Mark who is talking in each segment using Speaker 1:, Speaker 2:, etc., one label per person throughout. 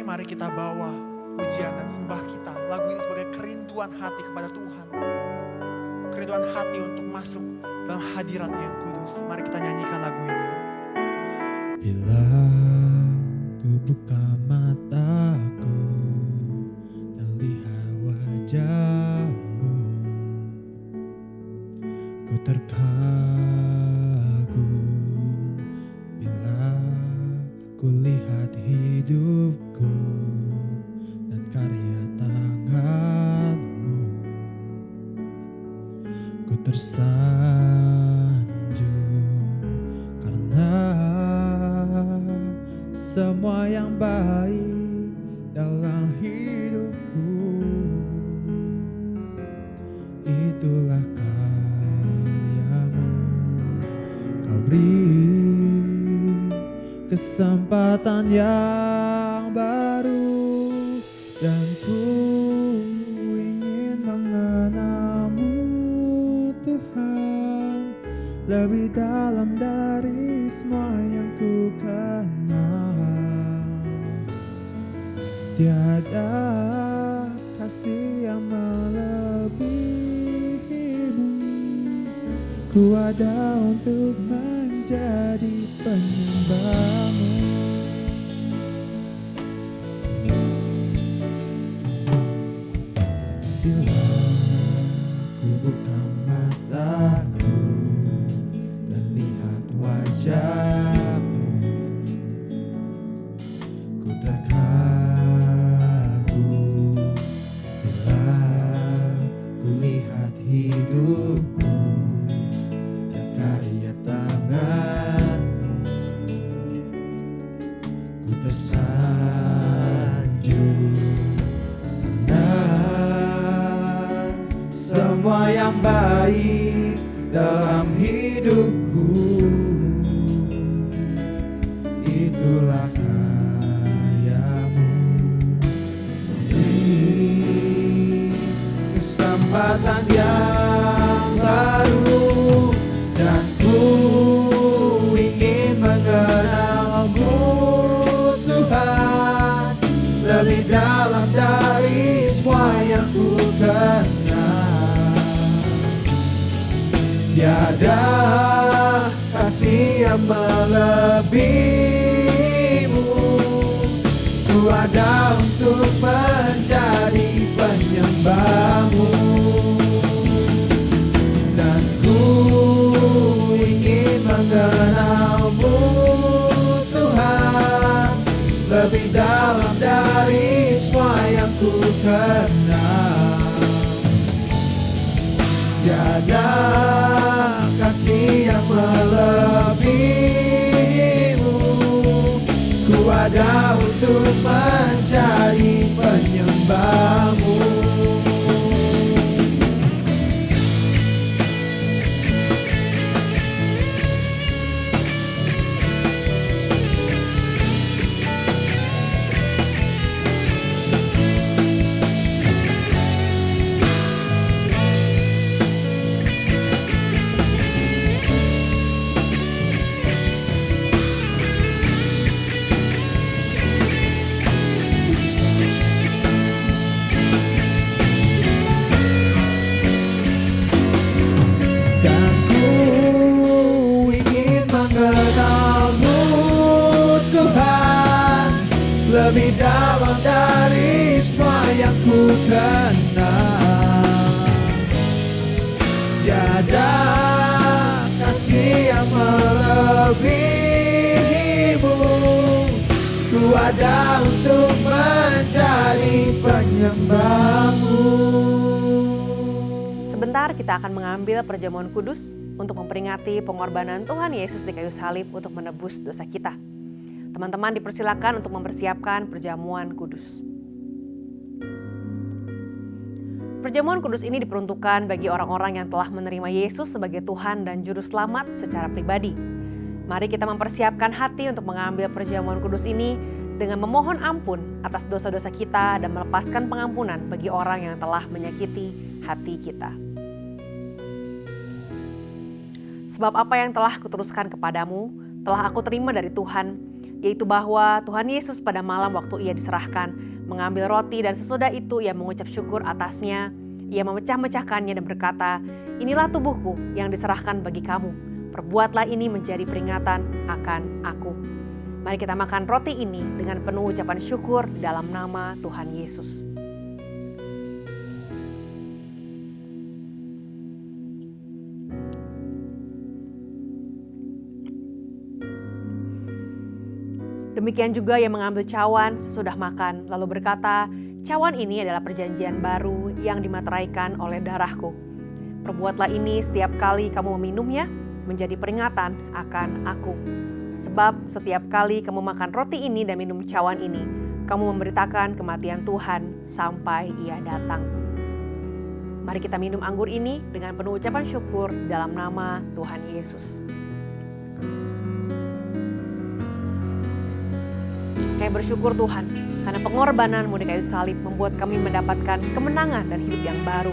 Speaker 1: mari kita bawa pujian dan sembah kita. Lagu ini sebagai kerinduan hati kepada Tuhan. Kerinduan hati untuk masuk dalam hadirat-Nya yang kudus. Mari kita nyanyikan lagu ini.
Speaker 2: Bila ku buka mataku dan lihat wajah-Mu, ku terkagum. Bila ku lihat hidupku dan karya tangan-Mu, ku tersanjung karena semua yang baik dalam hidupku itulah karya-Mu. Kau beri kesempatan yang baru dan ku ingin mengenal-Mu Tuhan lebih dalam dari semua yang ku kenal. Tiada kasih yang melebihi-Mu. Ku ada untuk menjadi penyembah-Mu. Bila ku buka mataku dan lihat wajah-Mu, ku terkagum. Bila ku lihat hidupku dan karya tangan-Mu, ku tersanjung karena semua yang baik dalam hidupku itulah karya-Mu. Beri kesempatan yang baru dan ku ingin mengenal-Mu Tuhan lebih dalam dari semua yang ku kenal. Tiada kasih yang melebihi-Mu. Ku ada untuk menjadi penyembah-Mu dan ku ingin mengenal-Mu Tuhan lebih dalam dari semua yang ku kenal. Tiada kasih yang melebihi-Mu. Ku ada untuk menjadi penyembah-Mu. Dan ku ingin mengenal-Mu Tuhan lebih dalam dari semua yang ku kenal. Tiada kasih yang melebihi-Mu. Ku ada untuk menjadi penyembah-Mu.
Speaker 3: Sebentar kita akan mengambil perjamuan kudus untuk memperingati pengorbanan Tuhan Yesus di kayu salib untuk menebus dosa kita. Teman-teman dipersilakan untuk mempersiapkan perjamuan kudus. Perjamuan kudus ini diperuntukkan bagi orang-orang yang telah menerima Yesus sebagai Tuhan dan Juru Selamat secara pribadi. Mari kita mempersiapkan hati untuk mengambil perjamuan kudus ini dengan memohon ampun atas dosa-dosa kita dan melepaskan pengampunan bagi orang yang telah menyakiti hati kita. Sebab apa yang telah kuteruskan kepadamu, telah aku terima dari Tuhan, yaitu bahwa Tuhan Yesus pada malam waktu ia diserahkan, mengambil roti dan sesudah itu ia mengucap syukur atasnya, ia memecah-mecahkannya dan berkata, "Inilah tubuhku yang diserahkan bagi kamu. Perbuatlah ini menjadi peringatan akan aku." Mari kita makan roti ini dengan penuh ucapan syukur dalam nama Tuhan Yesus. Demikian juga ia mengambil cawan sesudah makan, lalu berkata, "Cawan ini adalah perjanjian baru yang dimateraikan oleh darahku. Perbuatlah ini setiap kali kamu meminumnya, menjadi peringatan akan aku. Sebab setiap kali kamu makan roti ini dan minum cawan ini, kamu memberitakan kematian Tuhan sampai ia datang." Mari kita minum anggur ini dengan penuh ucapan syukur dalam nama Tuhan Yesus. Kami bersyukur Tuhan, karena pengorbanan-Mu di kayu salib membuat kami mendapatkan kemenangan dan hidup yang baru.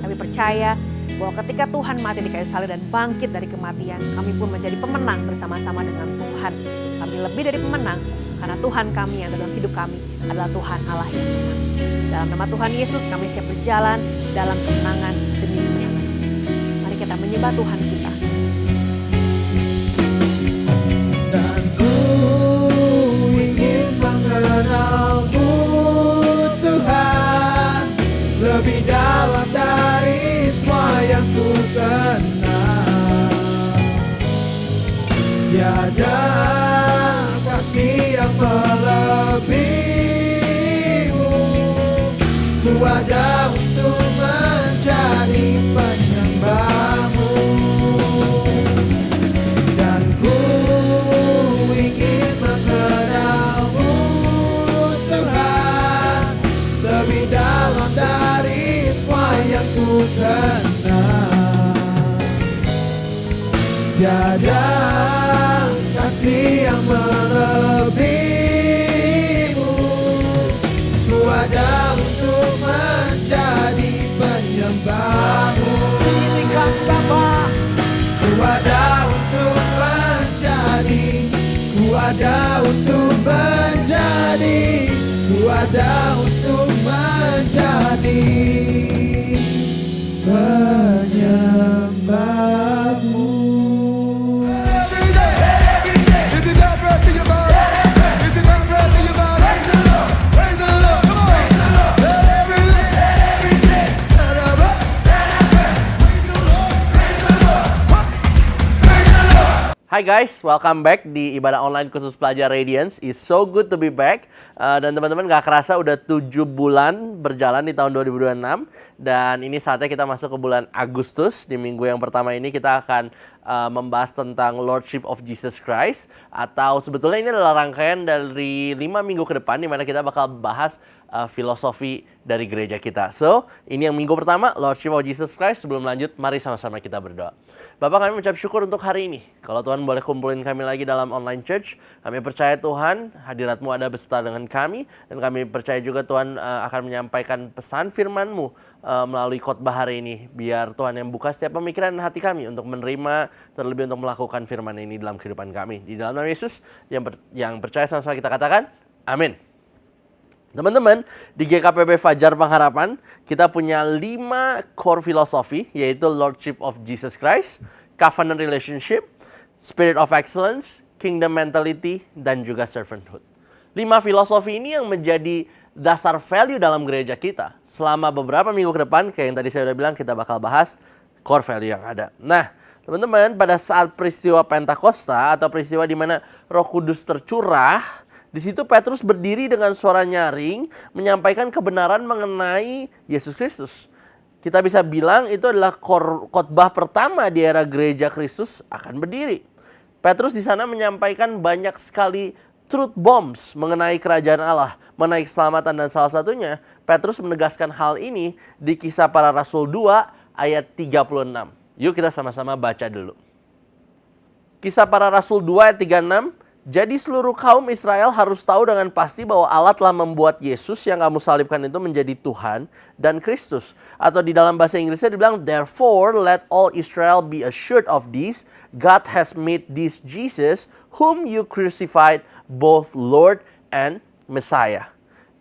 Speaker 3: Kami percaya bahwa ketika Tuhan mati di kayu salib dan bangkit dari kematian, kami pun menjadi pemenang bersama-sama dengan Tuhan. Kami lebih dari pemenang, karena Tuhan kami yang dalam hidup kami adalah Tuhan Allah yang menang. Dalam nama Tuhan Yesus kami siap berjalan dalam kemenangan demi kemenangan. Mari kita menyembah Tuhan kita.
Speaker 2: Dan ku ingin mengenal-Mu Tuhan, lebih dalam dari semua yang ku kenal. Tiada kasih yang melebihi-Mu, ku ada untuk menjadi penyembah-Mu. Dan ku ingin mengenal-Mu Tuhan, lebih dalam dari semua yang ku kenal. Tiada kasih yang melebihi-Mu, ku ada untuk menjadi penyembah-Mu. Izinkan Bapa, ku ada untuk menjadi, ku ada untuk menjadi, ku ada untuk menjadi penyembah-Mu.
Speaker 4: Hi guys, welcome back di Ibadah Online Khusus Pelajar Radiance. It's so good to be back. Dan teman-teman gak kerasa udah 7 bulan berjalan di tahun 2026. Dan ini saatnya kita masuk ke bulan Agustus. Di minggu yang pertama ini kita akan membahas tentang Lordship of Jesus Christ. Atau sebetulnya ini adalah rangkaian dari 5 minggu ke depan, di mana kita bakal bahas filosofi dari gereja kita. So, ini yang minggu pertama, Lordship of Jesus Christ. Sebelum lanjut, mari sama-sama kita berdoa. Bapak, kami mengucap syukur untuk hari ini. Kalau Tuhan boleh kumpulin kami lagi dalam online church, kami percaya Tuhan hadirat-Mu ada beserta dengan kami. Dan kami percaya juga Tuhan akan menyampaikan pesan firman-Mu melalui khotbah hari ini. Biar Tuhan yang buka setiap pemikiran dan hati kami untuk menerima, terlebih untuk melakukan firman ini dalam kehidupan kami. Di dalam nama Yesus, yang percaya sama-sama kita katakan, amin. Teman-teman, di GKPB Fajar Pengharapan, kita punya 5 core filosofi, yaitu Lordship of Jesus Christ, Covenant Relationship, Spirit of Excellence, Kingdom Mentality, dan juga Servanthood. 5 filosofi ini yang menjadi dasar value dalam gereja kita. Selama beberapa minggu ke depan, kayak yang tadi saya udah bilang, kita bakal bahas core value yang ada. Nah, teman-teman, pada saat peristiwa Pentakosta, atau peristiwa di mana Roh Kudus tercurah, di situ Petrus berdiri dengan suara nyaring menyampaikan kebenaran mengenai Yesus Kristus. Kita bisa bilang itu adalah khotbah pertama di era gereja Kristus akan berdiri. Petrus di sana menyampaikan banyak sekali truth bombs mengenai kerajaan Allah, mengenai keselamatan, dan salah satunya Petrus menegaskan hal ini di Kisah Para Rasul 2 ayat 36. Yuk kita sama-sama baca dulu. Kisah Para Rasul 2 ayat 36. Jadi seluruh kaum Israel harus tahu dengan pasti bahwa Allah telah membuat Yesus yang kamu salibkan itu menjadi Tuhan dan Kristus. Atau di dalam bahasa Inggrisnya dibilang, therefore let all Israel be assured of this, God has made this Jesus whom you crucified both Lord and Messiah.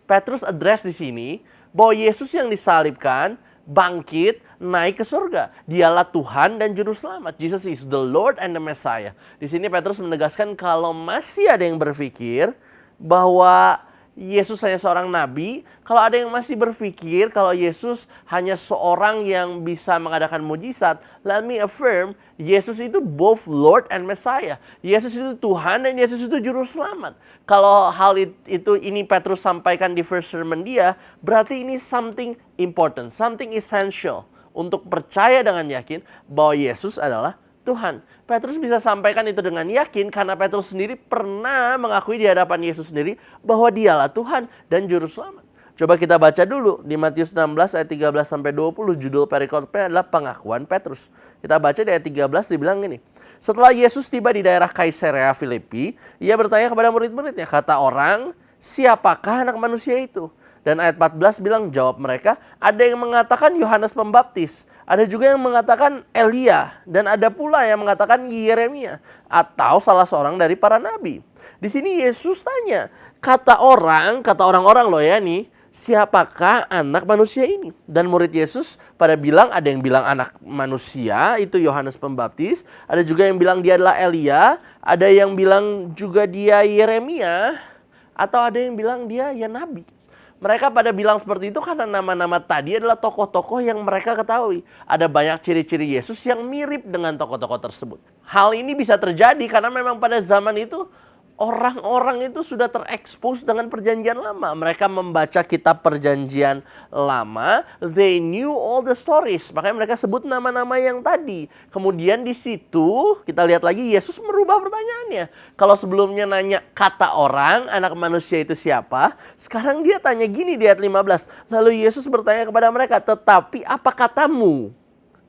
Speaker 4: Petrus address di sini bahwa Yesus yang disalibkan bangkit, naik ke surga. Dialah Tuhan dan Juru Selamat. Jesus is the Lord and the Messiah. Di sini Petrus menegaskan kalau masih ada yang berpikir bahwa Yesus hanya seorang nabi, kalau ada yang masih berpikir kalau Yesus hanya seorang yang bisa mengadakan mujizat, let me affirm, Yesus itu both Lord and Messiah. Yesus itu Tuhan dan Yesus itu Juru Selamat. Kalau hal itu ini Petrus sampaikan di first sermon dia, berarti ini something important, something essential untuk percaya dengan yakin bahwa Yesus adalah Tuhan. Petrus bisa sampaikan itu dengan yakin karena Petrus sendiri pernah mengakui di hadapan Yesus sendiri bahwa dialah Tuhan dan Juru Selamat. Coba kita baca dulu di Matius 16 ayat 13 sampai 20, judul perikopnya adalah pengakuan Petrus. Kita baca di ayat 13 dibilang gini. Setelah Yesus tiba di daerah Kaisarea Filipi, ia bertanya kepada murid-muridnya, kata orang, siapakah anak manusia itu? Dan ayat 14 bilang, jawab mereka, ada yang mengatakan Yohanes Pembaptis, ada juga yang mengatakan Elia, dan ada pula yang mengatakan Yeremia, atau salah seorang dari para nabi. Di sini Yesus tanya, kata orang-orang loh ya nih, siapakah anak manusia ini? Dan murid Yesus pada bilang, ada yang bilang anak manusia, itu Yohanes Pembaptis, ada juga yang bilang dia adalah Elia, ada yang bilang juga dia Yeremia, atau ada yang bilang dia ya nabi. Mereka pada bilang seperti itu karena nama-nama tadi adalah tokoh-tokoh yang mereka ketahui. Ada banyak ciri-ciri Yesus yang mirip dengan tokoh-tokoh tersebut. Hal ini bisa terjadi karena memang pada zaman itu orang-orang itu sudah terekspos dengan perjanjian lama. Mereka membaca kitab perjanjian lama, they knew all the stories. Makanya mereka sebut nama-nama yang tadi. Kemudian di situ kita lihat lagi Yesus merubah pertanyaannya. Kalau sebelumnya nanya kata orang, anak manusia itu siapa? Sekarang dia tanya gini di ayat 15. Lalu Yesus bertanya kepada mereka, tetapi apa katamu?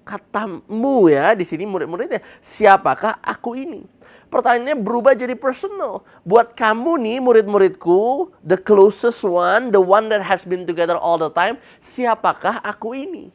Speaker 4: Katamu ya, di sini murid-muridnya, siapakah aku ini? Pertanyaannya berubah jadi personal. Buat kamu nih murid-muridku, the closest one, the one that has been together all the time, siapakah aku ini?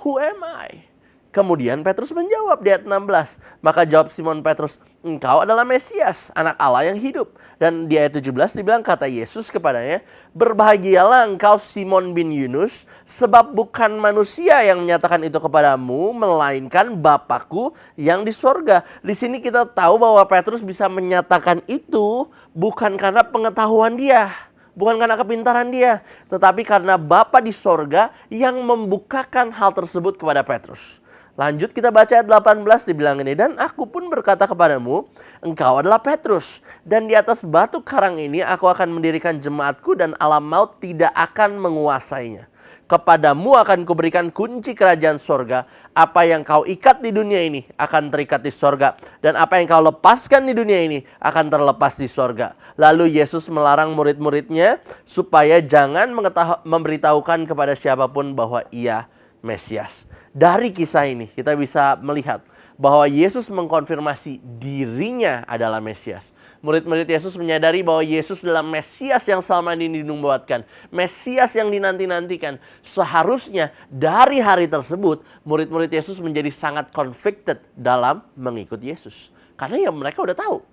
Speaker 4: Who am I? Kemudian Petrus menjawab di ayat 16. Maka jawab Simon Petrus, engkau adalah Mesias, anak Allah yang hidup. Dan di ayat 17 dibilang kata Yesus kepadanya, berbahagialah engkau Simon bin Yunus, sebab bukan manusia yang menyatakan itu kepadamu, melainkan Bapakku yang di sorga. Di sini kita tahu bahwa Petrus bisa menyatakan itu bukan karena pengetahuan dia, bukan karena kepintaran dia, tetapi karena Bapa di sorga yang membukakan hal tersebut kepada Petrus. Lanjut kita baca ayat 18 dibilang ini, dan aku pun berkata kepadamu, engkau adalah Petrus, dan di atas batu karang ini aku akan mendirikan jemaatku dan alam maut tidak akan menguasainya. Kepadamu akan kuberikan kunci kerajaan sorga, apa yang kau ikat di dunia ini akan terikat di sorga, dan apa yang kau lepaskan di dunia ini akan terlepas di sorga. Lalu Yesus melarang murid-muridnya supaya jangan memberitahukan kepada siapapun bahwa ia Mesias. Dari kisah ini kita bisa melihat bahwa Yesus mengkonfirmasi dirinya adalah Mesias. Murid-murid Yesus menyadari bahwa Yesus adalah Mesias yang selama ini dinubuatkan, Mesias yang dinanti-nantikan. Seharusnya dari hari tersebut murid-murid Yesus menjadi sangat convicted dalam mengikut Yesus. Karena ya mereka udah tahu,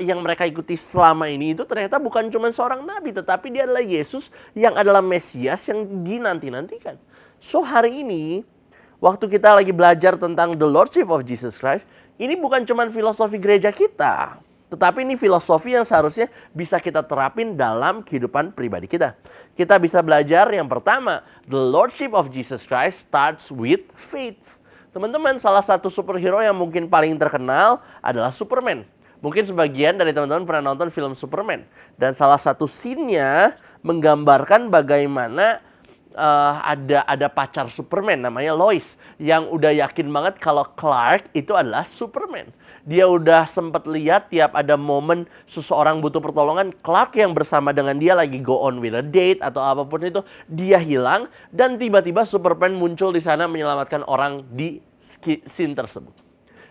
Speaker 4: yang mereka ikuti selama ini itu ternyata bukan cuma seorang nabi, tetapi dia adalah Yesus yang adalah Mesias yang dinanti-nantikan. So hari ini, waktu kita lagi belajar tentang the Lordship of Jesus Christ, ini bukan cuma filosofi gereja kita, tetapi ini filosofi yang seharusnya bisa kita terapin dalam kehidupan pribadi kita. Kita bisa belajar yang pertama, the Lordship of Jesus Christ starts with faith. Teman-teman, salah satu superhero yang mungkin paling terkenal adalah Superman. Mungkin sebagian dari teman-teman pernah nonton film Superman. Dan salah satu scene-nya menggambarkan bagaimana ada pacar Superman namanya Lois yang udah yakin banget kalau Clark itu adalah Superman. Dia udah sempat lihat tiap ada momen seseorang butuh pertolongan, Clark yang bersama dengan dia lagi go on with a date atau apapun itu, dia hilang dan tiba-tiba Superman muncul di sana menyelamatkan orang di scene tersebut.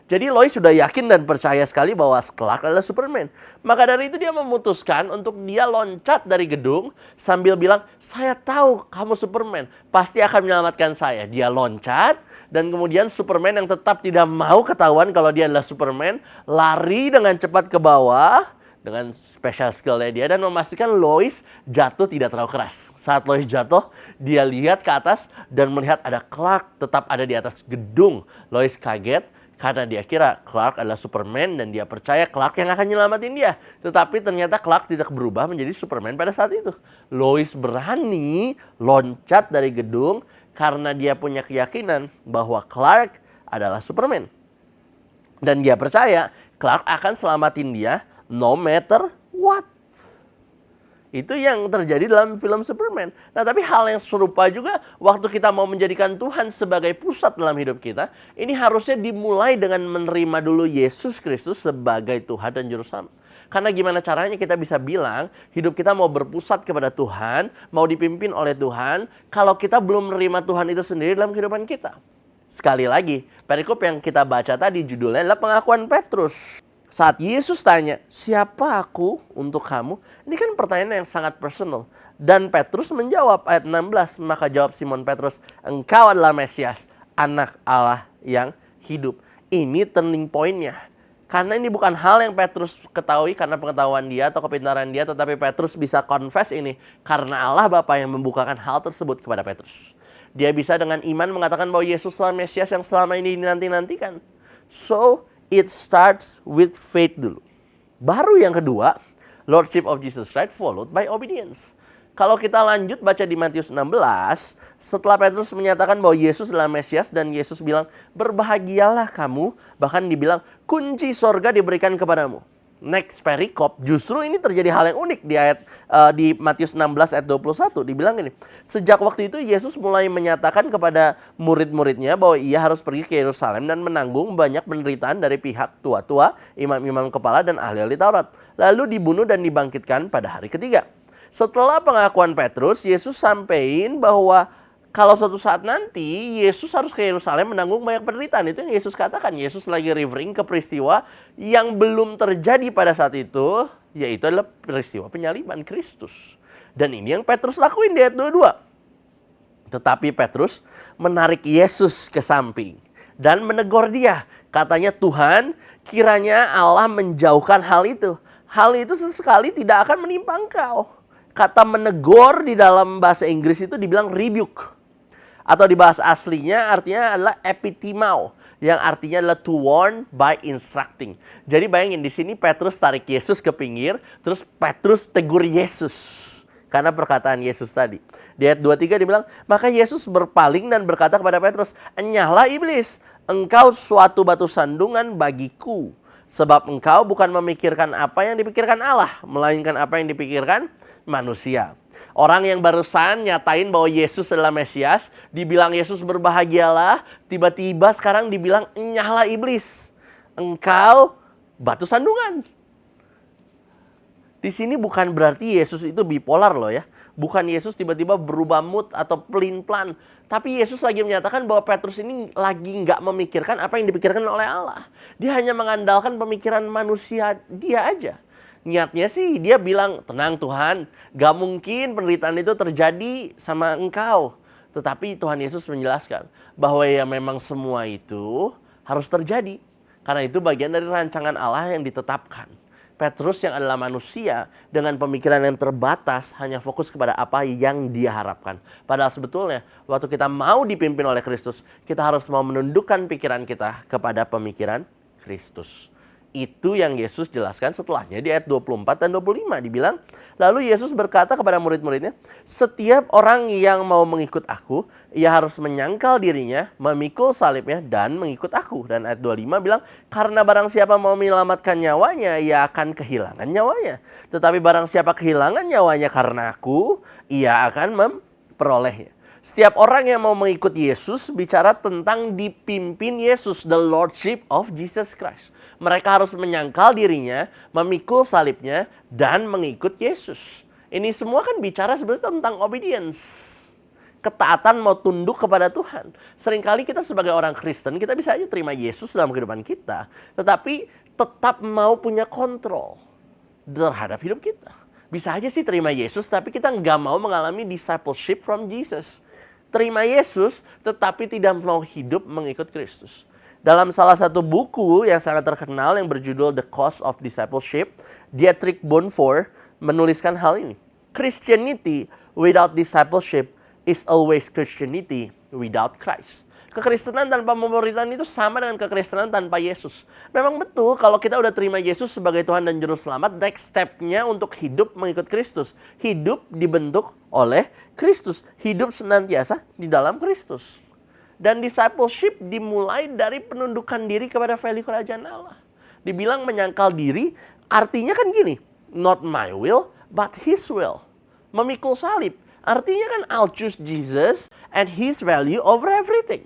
Speaker 4: Jadi Lois sudah yakin dan percaya sekali bahwa Clark adalah Superman. Maka dari itu dia memutuskan untuk dia loncat dari gedung sambil bilang, saya tahu kamu Superman, pasti akan menyelamatkan saya. Dia loncat dan kemudian Superman yang tetap tidak mau ketahuan kalau dia adalah Superman, lari dengan cepat ke bawah dengan special skill-nya dia dan memastikan Lois jatuh tidak terlalu keras. Saat Lois jatuh, dia lihat ke atas dan melihat ada Clark tetap ada di atas gedung. Lois kaget karena dia kira Clark adalah Superman dan dia percaya Clark yang akan nyelamatin dia. Tetapi ternyata Clark tidak berubah menjadi Superman pada saat itu. Lois berani loncat dari gedung karena dia punya keyakinan bahwa Clark adalah Superman. Dan dia percaya Clark akan selamatin dia no matter what. Itu yang terjadi dalam film Superman. Nah, tapi hal yang serupa juga waktu kita mau menjadikan Tuhan sebagai pusat dalam hidup kita, ini harusnya dimulai dengan menerima dulu Yesus Kristus sebagai Tuhan dan Juru Selamat. Karena gimana caranya kita bisa bilang hidup kita mau berpusat kepada Tuhan, mau dipimpin oleh Tuhan, kalau kita belum menerima Tuhan itu sendiri dalam kehidupan kita. Sekali lagi, perikop yang kita baca tadi judulnya adalah pengakuan Petrus. Saat Yesus tanya, siapa aku untuk kamu? Ini kan pertanyaan yang sangat personal. Dan Petrus menjawab ayat 16. Maka jawab Simon Petrus, engkau adalah Mesias, anak Allah yang hidup. Ini turning point-nya. Karena ini bukan hal yang Petrus ketahui karena pengetahuan dia atau kepintaran dia. Tetapi Petrus bisa confess ini karena Allah Bapa yang membukakan hal tersebut kepada Petrus. Dia bisa dengan iman mengatakan bahwa Yesus adalah Mesias yang selama ini dinanti-nantikan. So, it starts with faith dulu. Baru yang kedua, Lordship of Jesus Christ followed by obedience. Kalau kita lanjut baca di Matius 16, setelah Petrus menyatakan bahwa Yesus adalah Mesias dan Yesus bilang, berbahagialah kamu, bahkan dibilang, kunci sorga diberikan kepadamu. Next perikop, justru ini terjadi hal yang unik di Matius 16 ayat 21. Dibilang gini, sejak waktu itu Yesus mulai menyatakan kepada murid-muridnya bahwa ia harus pergi ke Yerusalem dan menanggung banyak penderitaan dari pihak tua-tua, imam-imam kepala dan ahli-ahli Taurat. Lalu dibunuh dan dibangkitkan pada hari ketiga. Setelah pengakuan Petrus, Yesus sampaikan bahwa kalau suatu saat nanti Yesus harus ke Yerusalem menanggung banyak penderitaan. Itu yang Yesus katakan. Yesus lagi referring ke peristiwa yang belum terjadi pada saat itu, yaitu adalah peristiwa penyaliban Kristus. Dan ini yang Petrus lakuin di ayat 22. Tetapi Petrus menarik Yesus ke samping dan menegur dia. Katanya, Tuhan, kiranya Allah menjauhkan hal itu. Hal itu sesekali tidak akan menimpa engkau. Kata menegur di dalam bahasa Inggris itu dibilang rebuke. Atau di bahasa aslinya artinya adalah epitimao, yang artinya adalah to warn by instructing. Jadi bayangin di sini Petrus tarik Yesus ke pinggir, terus Petrus tegur Yesus karena perkataan Yesus tadi. Di ayat 23 dibilang, maka Yesus berpaling dan berkata kepada Petrus, enyahlah iblis, engkau suatu batu sandungan bagiku. Sebab engkau bukan memikirkan apa yang dipikirkan Allah, melainkan apa yang dipikirkan manusia. Orang yang barusan nyatain bahwa Yesus adalah Mesias, dibilang Yesus berbahagialah, tiba-tiba sekarang dibilang enyahlah iblis, engkau batu sandungan. Di sini bukan berarti Yesus itu bipolar loh ya. Bukan Yesus tiba-tiba berubah mood atau pelin-pelan. Tapi Yesus lagi menyatakan bahwa Petrus ini lagi nggak memikirkan apa yang dipikirkan oleh Allah. Dia hanya mengandalkan pemikiran manusia dia aja. Niatnya sih dia bilang, tenang Tuhan, gak mungkin penderitaan itu terjadi sama engkau. Tetapi Tuhan Yesus menjelaskan bahwa ya memang semua itu harus terjadi. Karena itu bagian dari rancangan Allah yang ditetapkan. Petrus yang adalah manusia dengan pemikiran yang terbatas hanya fokus kepada apa yang dia harapkan. Padahal sebetulnya waktu kita mau dipimpin oleh Kristus, kita harus mau menundukkan pikiran kita kepada pemikiran Kristus. Itu yang Yesus jelaskan setelahnya di ayat 24 dan 25. Dibilang, lalu Yesus berkata kepada murid-muridnya, setiap orang yang mau mengikut aku, ia harus menyangkal dirinya, memikul salibnya, dan mengikut aku. Dan ayat 25 bilang, karena barang siapa mau menyelamatkan nyawanya, ia akan kehilangan nyawanya. Tetapi barang siapa kehilangan nyawanya karena aku, ia akan memperolehnya. Setiap orang yang mau mengikut Yesus bicara tentang dipimpin Yesus, the Lordship of Jesus Christ. Mereka harus menyangkal dirinya, memikul salibnya, dan mengikut Yesus. Ini semua kan bicara sebenarnya tentang obedience. Ketaatan mau tunduk kepada Tuhan. Seringkali kita sebagai orang Kristen, kita bisa aja terima Yesus dalam kehidupan kita. Tetapi tetap mau punya kontrol terhadap hidup kita. Bisa aja sih terima Yesus, tapi kita nggak mau mengalami discipleship from Jesus. Terima Yesus, tetapi tidak mau hidup mengikut Kristus. Dalam salah satu buku yang sangat terkenal yang berjudul The Cost of Discipleship, Dietrich Bonhoeffer menuliskan hal ini. Christianity without discipleship is always Christianity without Christ. Kekristenan tanpa pemuridan itu sama dengan kekristenan tanpa Yesus. Memang betul kalau kita udah terima Yesus sebagai Tuhan dan Juru Selamat, next step-nya untuk hidup mengikut Kristus. Hidup dibentuk oleh Kristus. Hidup senantiasa di dalam Kristus. Dan discipleship dimulai dari penundukan diri kepada value kerajaan Allah. Dibilang menyangkal diri, artinya kan gini, not my will, but His will. Memikul salib. Artinya kan I'll choose Jesus and His value over everything.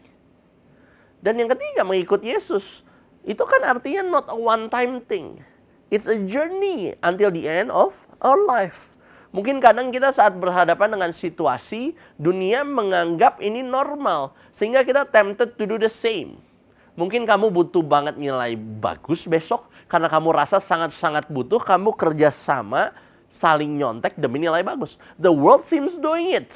Speaker 4: Dan yang ketiga, mengikut Yesus. Itu kan artinya not a one-time thing. It's a journey until the end of our life. Mungkin kadang kita saat berhadapan dengan situasi, dunia menganggap ini normal. Sehingga kita tempted to do the same. Mungkin kamu butuh banget nilai bagus besok. Karena kamu rasa sangat-sangat butuh, kamu kerjasama saling nyontek demi nilai bagus. The world seems doing it.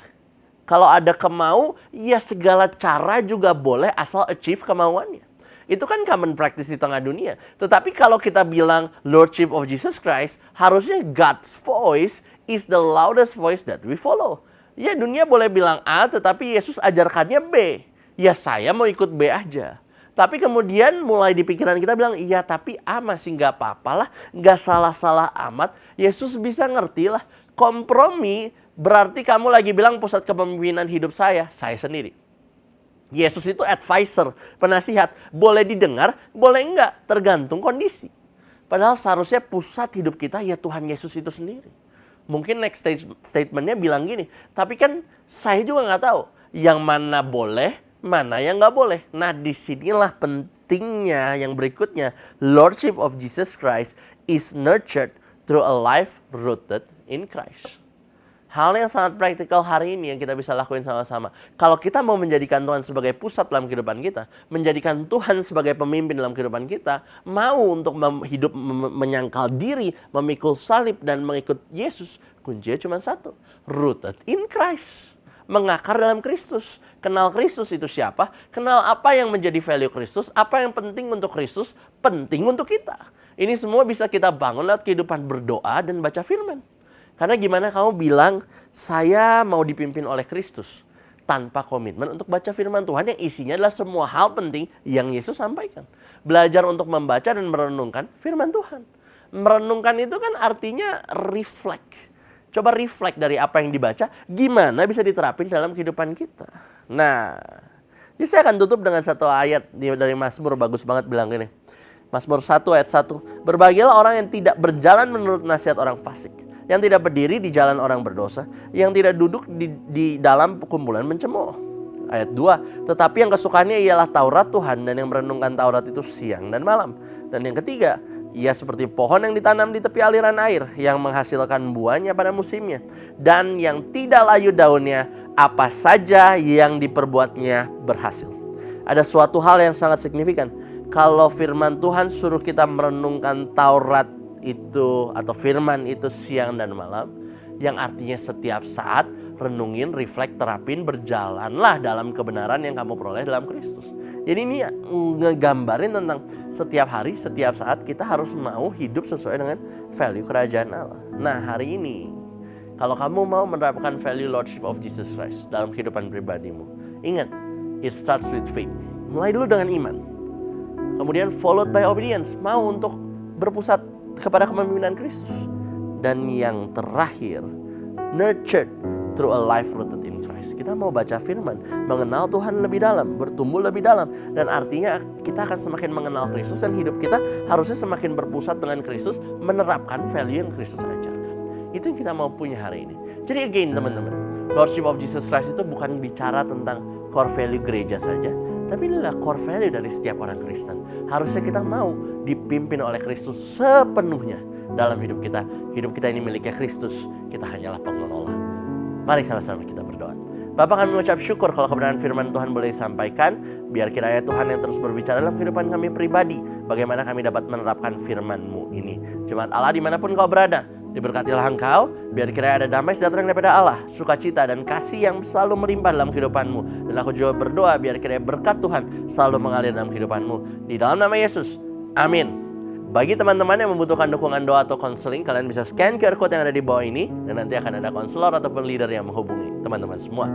Speaker 4: Kalau ada kemau, ya segala cara juga boleh asal achieve kemauannya. Itu kan common practice di tengah dunia. Tetapi kalau kita bilang Lordship of Jesus Christ, harusnya God's voice is the loudest voice that we follow. Ya dunia boleh bilang A, tetapi Yesus ajarkannya B. Ya saya mau ikut B aja. Tapi kemudian mulai di pikiran kita bilang, iya tapi A masih nggak apa-apa lah, nggak salah-salah amat. Yesus bisa ngerti lah. Kompromi berarti kamu lagi bilang pusat kepemimpinan hidup saya sendiri. Yesus itu advisor, penasihat. Boleh didengar, boleh enggak, tergantung kondisi. Padahal seharusnya pusat hidup kita ya Tuhan Yesus itu sendiri. Mungkin next statementnya bilang gini, tapi kan saya juga nggak tahu yang mana boleh, mana yang nggak boleh. Nah disinilah pentingnya yang berikutnya. Lordship of Jesus Christ is nurtured through a life rooted in Christ. Hal yang sangat praktikal hari ini yang kita bisa lakuin sama-sama. Kalau kita mau menjadikan Tuhan sebagai pusat dalam kehidupan kita, menjadikan Tuhan sebagai pemimpin dalam kehidupan kita, mau untuk hidup menyangkal diri, memikul salib dan mengikut Yesus, kuncinya cuma satu. Rooted in Christ. Mengakar dalam Kristus. Kenal Kristus itu siapa? Kenal apa yang menjadi value Kristus, apa yang penting untuk Kristus, penting untuk kita. Ini semua bisa kita bangun lewat kehidupan berdoa dan baca firman. Karena gimana kamu bilang, saya mau dipimpin oleh Kristus tanpa komitmen untuk baca firman Tuhan yang isinya adalah semua hal penting yang Yesus sampaikan. Belajar untuk membaca dan merenungkan firman Tuhan. Merenungkan itu kan artinya reflect. Coba reflect dari apa yang dibaca, gimana bisa diterapin dalam kehidupan kita. Nah, jadi saya akan tutup dengan satu ayat dari Mazmur, bagus banget bilang gini. Mazmur 1 ayat 1. Berbahagialah orang yang tidak berjalan menurut nasihat orang fasik, yang tidak berdiri di jalan orang berdosa, yang tidak duduk di dalam kumpulan mencemooh. Ayat 2, tetapi yang kesukaannya ialah Taurat Tuhan dan yang merenungkan Taurat itu siang dan malam. Dan yang ketiga, ia seperti pohon yang ditanam di tepi aliran air yang menghasilkan buahnya pada musimnya dan yang tidak layu daunnya, apa saja yang diperbuatnya berhasil. Ada suatu hal yang sangat signifikan. Kalau firman Tuhan suruh kita merenungkan Taurat itu atau firman itu siang dan malam, yang artinya setiap saat renungin, reflect, terapin, berjalanlah dalam kebenaran yang kamu peroleh dalam Kristus. Jadi ini ngegambarin tentang setiap hari, setiap saat kita harus mau hidup sesuai dengan value kerajaan Allah. Nah hari ini, kalau kamu mau menerapkan value Lordship of Jesus Christ dalam kehidupan pribadimu, ingat, it starts with faith. Mulai dulu dengan iman. Kemudian followed by obedience, mau untuk berpusat kepada kepemimpinan Kristus. Dan yang terakhir, nurtured through a life rooted in Christ. Kita mau baca firman, mengenal Tuhan lebih dalam, bertumbuh lebih dalam. Dan artinya kita akan semakin mengenal Kristus dan hidup kita harusnya semakin berpusat dengan Kristus, menerapkan value yang Kristus ajarkan. Itu yang kita mau punya hari ini. Jadi again teman-teman, Lordship of Jesus Christ itu bukan bicara tentang core value gereja saja, tapi inilah core value dari setiap orang Kristen. Harusnya kita mau dipimpin oleh Kristus sepenuhnya dalam hidup kita. Hidup kita ini miliknya Kristus, kita hanyalah pengelola. Mari sama-sama kita berdoa. Bapa, kami mengucap syukur kalau kebenaran firman Tuhan boleh disampaikan. Biar kiranya Tuhan yang terus berbicara dalam kehidupan kami pribadi. Bagaimana kami dapat menerapkan firman-Mu ini. Jemaat Allah dimanapun kau berada, diberkatilah engkau. Biar kiranya ada damai sejahtera daripada Allah, sukacita dan kasih yang selalu melimpah dalam kehidupan-Mu. Dan aku juga berdoa biar kiranya berkat Tuhan selalu mengalir dalam kehidupan-Mu. Di dalam nama Yesus, amin. Bagi teman-teman yang membutuhkan dukungan doa atau konseling, kalian bisa scan QR Code yang ada di bawah ini. Dan nanti akan ada konselor ataupun leader yang menghubungi teman-teman semua.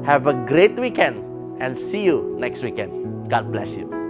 Speaker 4: Have a great weekend and see you next weekend. God bless you.